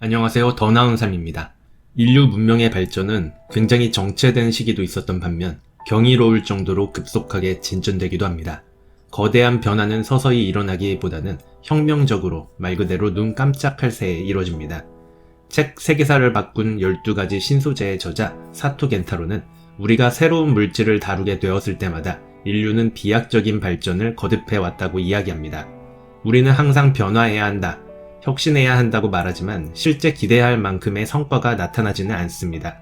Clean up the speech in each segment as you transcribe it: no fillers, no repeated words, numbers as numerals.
안녕하세요. 더 나은 삶입니다. 인류 문명의 발전은 굉장히 정체된 시기도 있었던 반면 경이로울 정도로 급속하게 진전되기도 합니다. 거대한 변화는 서서히 일어나기보다는 혁명적으로 말 그대로 눈 깜짝할 새에 이루어집니다. 책 세계사를 바꾼 12가지 신소재의 저자 사토 겐타로는 우리가 새로운 물질을 다루게 되었을 때마다 인류는 비약적인 발전을 거듭해 왔다고 이야기합니다. 우리는 항상 변화해야 한다, 혁신해야 한다고 말하지만 실제 기대할 만큼의 성과가 나타나지는 않습니다.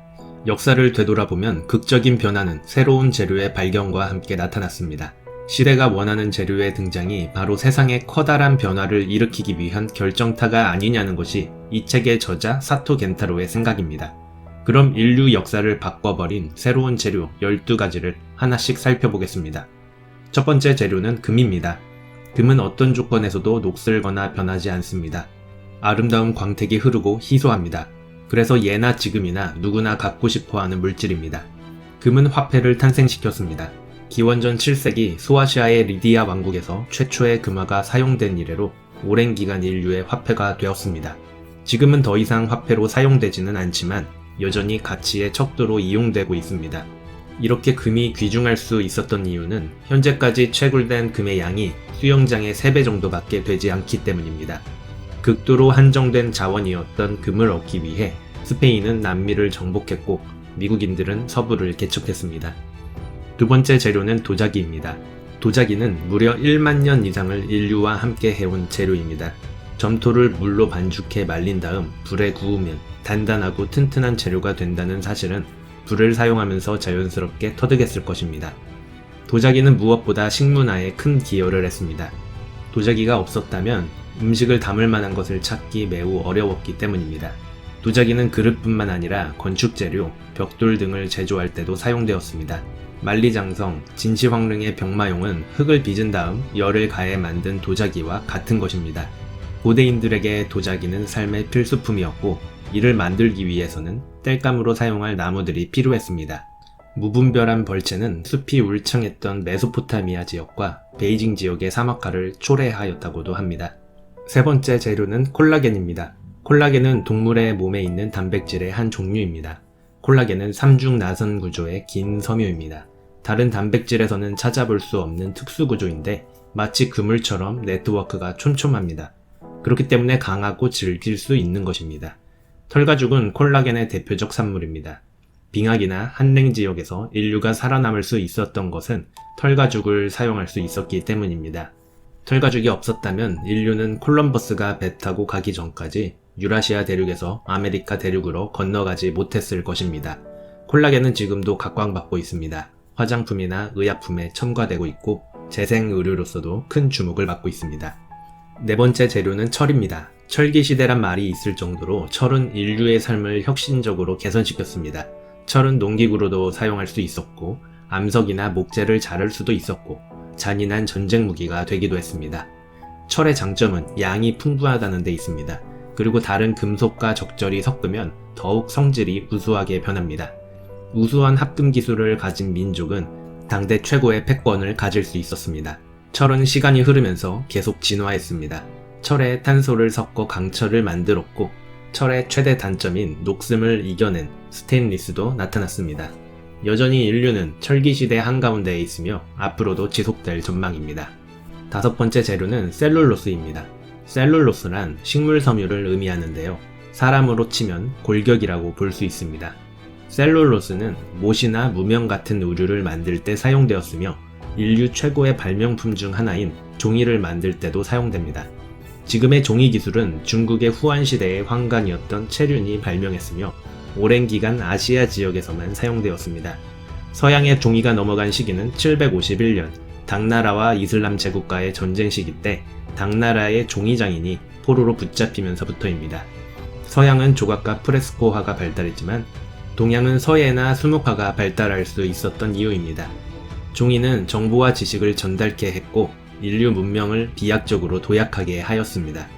역사를 되돌아보면 극적인 변화는 새로운 재료의 발견과 함께 나타났습니다. 시대가 원하는 재료의 등장이 바로 세상에 커다란 변화를 일으키기 위한 결정타가 아니냐는 것이 이 책의 저자 사토 겐타로의 생각입니다. 그럼 인류 역사를 바꿔버린 새로운 재료 12가지를 하나씩 살펴보겠습니다. 첫 번째 재료는 금입니다. 금은 어떤 조건에서도 녹슬거나 변하지 않습니다. 아름다운 광택이 흐르고 희소합니다. 그래서 예나 지금이나 누구나 갖고 싶어하는 물질입니다. 금은 화폐를 탄생시켰습니다. 기원전 7세기 소아시아의 리디아 왕국에서 최초의 금화가 사용된 이래로 오랜 기간 인류의 화폐가 되었습니다. 지금은 더 이상 화폐로 사용되지는 않지만 여전히 가치의 척도로 이용되고 있습니다. 이렇게 금이 귀중할 수 있었던 이유는 현재까지 채굴된 금의 양이 수영장의 3배 정도밖에 되지 않기 때문입니다. 극도로 한정된 자원이었던 금을 얻기 위해 스페인은 남미를 정복했고 미국인들은 서부를 개척했습니다. 두 번째 재료는 도자기입니다. 도자기는 무려 1만 년 이상을 인류와 함께 해온 재료입니다. 점토를 물로 반죽해 말린 다음 불에 구우면 단단하고 튼튼한 재료가 된다는 사실은 불을 사용하면서 자연스럽게 터득했을 것입니다. 도자기는 무엇보다 식문화에 큰 기여를 했습니다. 도자기가 없었다면 음식을 담을 만한 것을 찾기 매우 어려웠기 때문입니다. 도자기는 그릇뿐만 아니라 건축재료, 벽돌 등을 제조할 때도 사용되었습니다. 만리장성, 진시황릉의 병마용은 흙을 빚은 다음 열을 가해 만든 도자기와 같은 것입니다. 고대인들에게 도자기는 삶의 필수품이었고 이를 만들기 위해서는 땔감으로 사용할 나무들이 필요했습니다. 무분별한 벌채는 숲이 울창했던 메소포타미아 지역과 베이징 지역의 사막화를 초래하였다고도 합니다. 세 번째 재료는 콜라겐입니다. 콜라겐은 동물의 몸에 있는 단백질의 한 종류입니다. 콜라겐은 삼중 나선 구조의 긴 섬유입니다. 다른 단백질에서는 찾아볼 수 없는 특수 구조인데 마치 그물처럼 네트워크가 촘촘합니다. 그렇기 때문에 강하고 질길 수 있는 것입니다. 털가죽은 콜라겐의 대표적 산물입니다. 빙하기나 한랭 지역에서 인류가 살아남을 수 있었던 것은 털가죽을 사용할 수 있었기 때문입니다. 털가죽이 없었다면 인류는 콜럼버스가 배 타고 가기 전까지 유라시아 대륙에서 아메리카 대륙으로 건너가지 못했을 것입니다. 콜라겐은 지금도 각광받고 있습니다. 화장품이나 의약품에 첨가되고 있고 재생 의료로서도 큰 주목을 받고 있습니다. 네 번째 재료는 철입니다. 철기시대란 말이 있을 정도로 철은 인류의 삶을 혁신적으로 개선시켰습니다. 철은 농기구로도 사용할 수 있었고 암석이나 목재를 자를 수도 있었고 잔인한 전쟁 무기가 되기도 했습니다. 철의 장점은 양이 풍부하다는 데 있습니다. 그리고 다른 금속과 적절히 섞으면 더욱 성질이 우수하게 변합니다. 우수한 합금 기술을 가진 민족은 당대 최고의 패권을 가질 수 있었습니다. 철은 시간이 흐르면서 계속 진화했습니다. 철에 탄소를 섞어 강철을 만들었고 철의 최대 단점인 녹슴을 이겨낸 스테인리스도 나타났습니다. 여전히 인류는 철기시대 한가운데에 있으며 앞으로도 지속될 전망입니다. 다섯 번째 재료는 셀룰로스입니다. 셀룰로스란 식물 섬유를 의미하는데요. 사람으로 치면 골격이라고 볼 수 있습니다. 셀룰로스는 못이나 무명 같은 의류를 만들 때 사용되었으며 인류 최고의 발명품 중 하나인 종이를 만들 때도 사용됩니다. 지금의 종이 기술은 중국의 후한 시대의 황관이었던 체륜이 발명했으며 오랜 기간 아시아 지역에서만 사용되었습니다. 서양의 종이가 넘어간 시기는 751년 당나라와 이슬람 제국과의 전쟁 시기 때 당나라의 종이장인이 포로로 붙잡히면서부터입니다. 서양은 조각과 프레스코화가 발달했지만 동양은 서예나 수묵화가 발달할 수 있었던 이유입니다. 종이는 정보와 지식을 전달케 했고 인류 문명을 비약적으로 도약하게 하였습니다.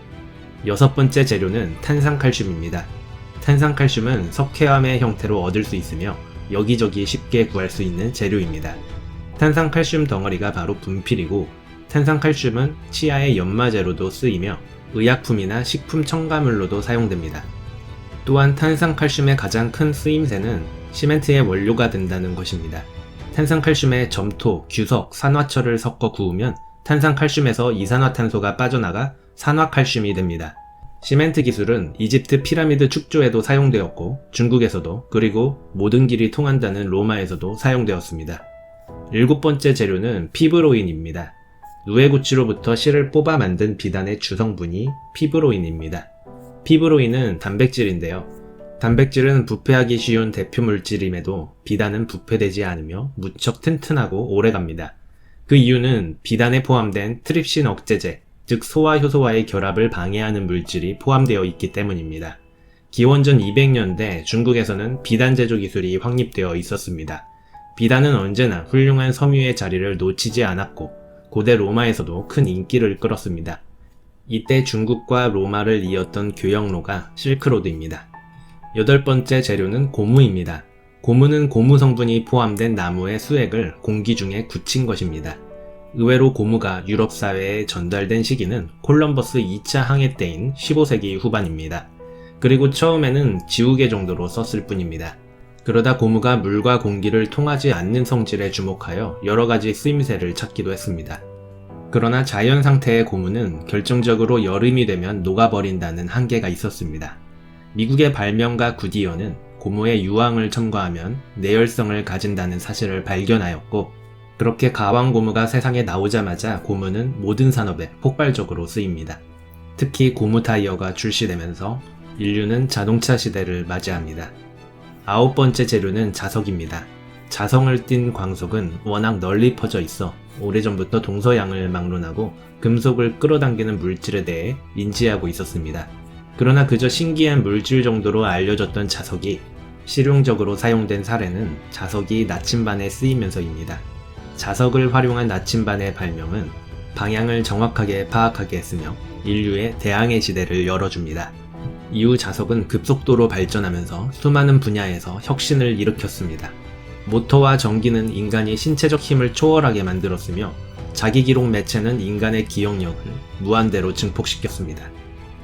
여섯 번째 재료는 탄산칼슘입니다. 탄산칼슘은 석회암의 형태로 얻을 수 있으며 여기저기 쉽게 구할 수 있는 재료입니다. 탄산칼슘 덩어리가 바로 분필이고 탄산칼슘은 치아의 연마제로도 쓰이며 의약품이나 식품 첨가물로도 사용됩니다. 또한 탄산칼슘의 가장 큰 쓰임새는 시멘트의 원료가 된다는 것입니다. 탄산칼슘에 점토, 규석, 산화철을 섞어 구우면 탄산칼슘에서 이산화탄소가 빠져나가 산화칼슘이 됩니다. 시멘트 기술은 이집트 피라미드 축조에도 사용되었고 중국에서도, 그리고 모든 길이 통한다는 로마에서도 사용되었습니다. 7번째 재료는 피브로인입니다. 누에고치로부터 실을 뽑아 만든 비단의 주성분이 피브로인입니다. 피브로인은 단백질인데요. 단백질은 부패하기 쉬운 대표 물질임에도 비단은 부패되지 않으며 무척 튼튼하고 오래갑니다. 그 이유는 비단에 포함된 트립신 억제제, 즉 소와 효소와의 결합을 방해하는 물질이 포함되어 있기 때문입니다. 기원전 200년대 중국에서는 비단 제조 기술이 확립되어 있었습니다. 비단은 언제나 훌륭한 섬유의 자리를 놓치지 않았고 고대 로마에서도 큰 인기를 끌었습니다. 이때 중국과 로마를 이었던 교역로가 실크로드입니다. 8번째 재료는 고무입니다. 고무는 고무 성분이 포함된 나무의 수액을 공기 중에 굳힌 것입니다. 의외로 고무가 유럽 사회에 전달된 시기는 콜럼버스 2차 항해 때인 15세기 후반입니다. 그리고 처음에는 지우개 정도로 썼을 뿐입니다. 그러다 고무가 물과 공기를 통하지 않는 성질에 주목하여 여러가지 쓰임새를 찾기도 했습니다. 그러나 자연 상태의 고무는 결정적으로 여름이 되면 녹아버린다는 한계가 있었습니다. 미국의 발명가 구디어는 고무의 유황을 첨가하면 내열성을 가진다는 사실을 발견하였고, 그렇게 가왕 고무가 세상에 나오자마자 고무는 모든 산업에 폭발적으로 쓰입니다. 특히 고무 타이어가 출시되면서 인류는 자동차 시대를 맞이합니다. 9번째 재료는 자석입니다. 자성을 띤 광석은 워낙 널리 퍼져 있어 오래전부터 동서양을 막론하고 금속을 끌어당기는 물질에 대해 인지하고 있었습니다. 그러나 그저 신기한 물질 정도로 알려졌던 자석이 실용적으로 사용된 사례는 자석이 나침반에 쓰이면서입니다. 자석을 활용한 나침반의 발명은 방향을 정확하게 파악하게 했으며 인류의 대항해 시대를 열어줍니다. 이후 자석은 급속도로 발전하면서 수많은 분야에서 혁신을 일으켰습니다. 모터와 전기는 인간이 신체적 힘을 초월하게 만들었으며 자기 기록 매체는 인간의 기억력을 무한대로 증폭시켰습니다.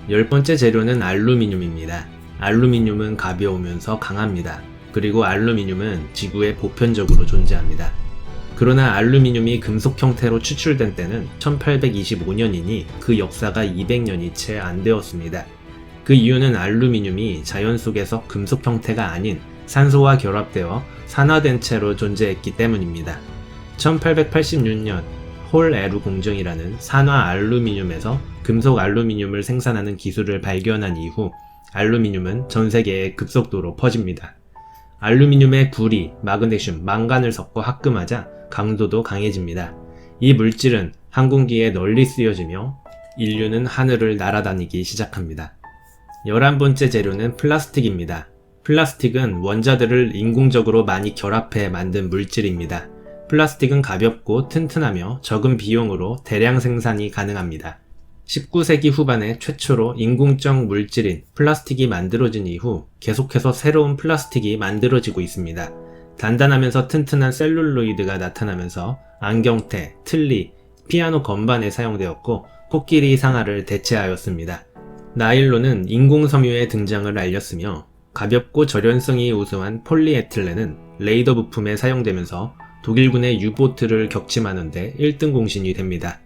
10번째 재료는 알루미늄입니다. 알루미늄은 가벼우면서 강합니다. 그리고 알루미늄은 지구에 보편적으로 존재합니다. 그러나 알루미늄이 금속 형태로 추출된 때는 1825년이니 그 역사가 200년이 채 안 되었습니다. 그 이유는 알루미늄이 자연 속에서 금속 형태가 아닌 산소와 결합되어 산화된 채로 존재했기 때문입니다. 1886년 홀 에루 공정이라는 산화 알루미늄에서 금속 알루미늄을 생산하는 기술을 발견한 이후 알루미늄은 전 세계에 급속도로 퍼집니다. 알루미늄에 구리, 마그네슘, 망간을 섞어 합금하자 강도도 강해집니다. 이 물질은 항공기에 널리 쓰여지며 인류는 하늘을 날아다니기 시작합니다. 11번째 재료는 플라스틱입니다. 플라스틱은 원자들을 인공적으로 많이 결합해 만든 물질입니다. 플라스틱은 가볍고 튼튼하며 적은 비용으로 대량 생산이 가능합니다. 19세기 후반에 최초로 인공적 물질인 플라스틱이 만들어진 이후 계속해서 새로운 플라스틱이 만들어지고 있습니다. 단단하면서 튼튼한 셀룰로이드가 나타나면서 안경테, 틀니, 피아노 건반에 사용되었고 코끼리 상아를 대체하였습니다. 나일론은 인공섬유의 등장을 알렸으며 가볍고 절연성이 우수한 폴리에틸렌은 레이더 부품에 사용되면서 독일군의 유보트를 격침하는 데 1등 공신이 됩니다.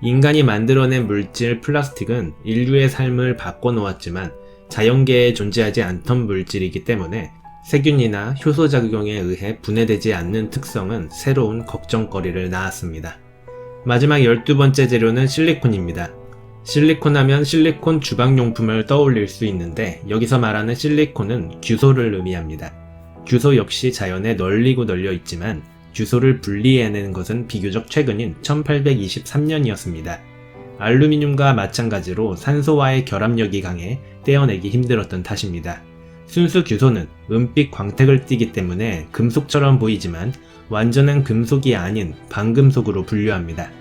인간이 만들어낸 물질 플라스틱은 인류의 삶을 바꿔놓았지만 자연계에 존재하지 않던 물질이기 때문에 세균이나 효소작용에 의해 분해되지 않는 특성은 새로운 걱정거리를 낳았습니다. 마지막 12번째 재료는 실리콘입니다. 실리콘 하면 실리콘 주방용품을 떠올릴 수 있는데 여기서 말하는 실리콘은 규소를 의미합니다. 규소 역시 자연에 널리고 널려 있지만 규소를 분리해내는 것은 비교적 최근인 1823년이었습니다. 알루미늄과 마찬가지로 산소와의 결합력이 강해 떼어내기 힘들었던 탓입니다. 순수 규소는 은빛 광택을 띠기 때문에 금속처럼 보이지만 완전한 금속이 아닌 반금속으로 분류합니다.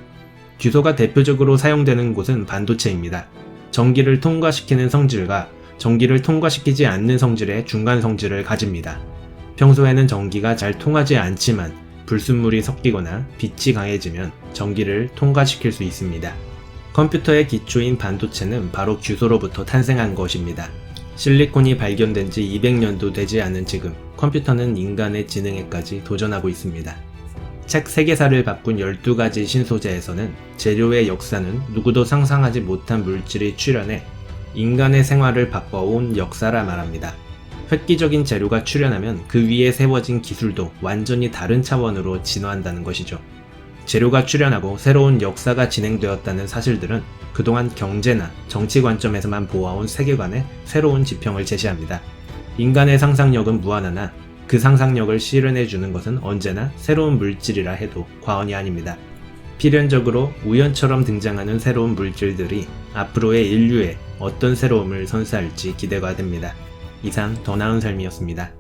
규소가 대표적으로 사용되는 곳은 반도체입니다. 전기를 통과시키는 성질과 전기를 통과시키지 않는 성질의 중간 성질을 가집니다. 평소에는 전기가 잘 통하지 않지만 불순물이 섞이거나 빛이 강해지면 전기를 통과시킬 수 있습니다. 컴퓨터의 기초인 반도체는 바로 규소로부터 탄생한 것입니다. 실리콘이 발견된 지 200년도 되지 않은 지금 컴퓨터는 인간의 지능에까지 도전하고 있습니다. 책 세계사를 바꾼 12가지 신소재에서는 재료의 역사는 누구도 상상하지 못한 물질이 출현해 인간의 생활을 바꿔온 역사라 말합니다. 획기적인 재료가 출현하면 그 위에 세워진 기술도 완전히 다른 차원으로 진화한다는 것이죠. 재료가 출현하고 새로운 역사가 진행되었다는 사실들은 그동안 경제나 정치 관점에서만 보아온 세계관에 새로운 지평을 제시합니다. 인간의 상상력은 무한하나 그 상상력을 실현해주는 것은 언제나 새로운 물질이라 해도 과언이 아닙니다. 필연적으로 우연처럼 등장하는 새로운 물질들이 앞으로의 인류에 어떤 새로움을 선사할지 기대가 됩니다. 이상 더 나은 삶이었습니다.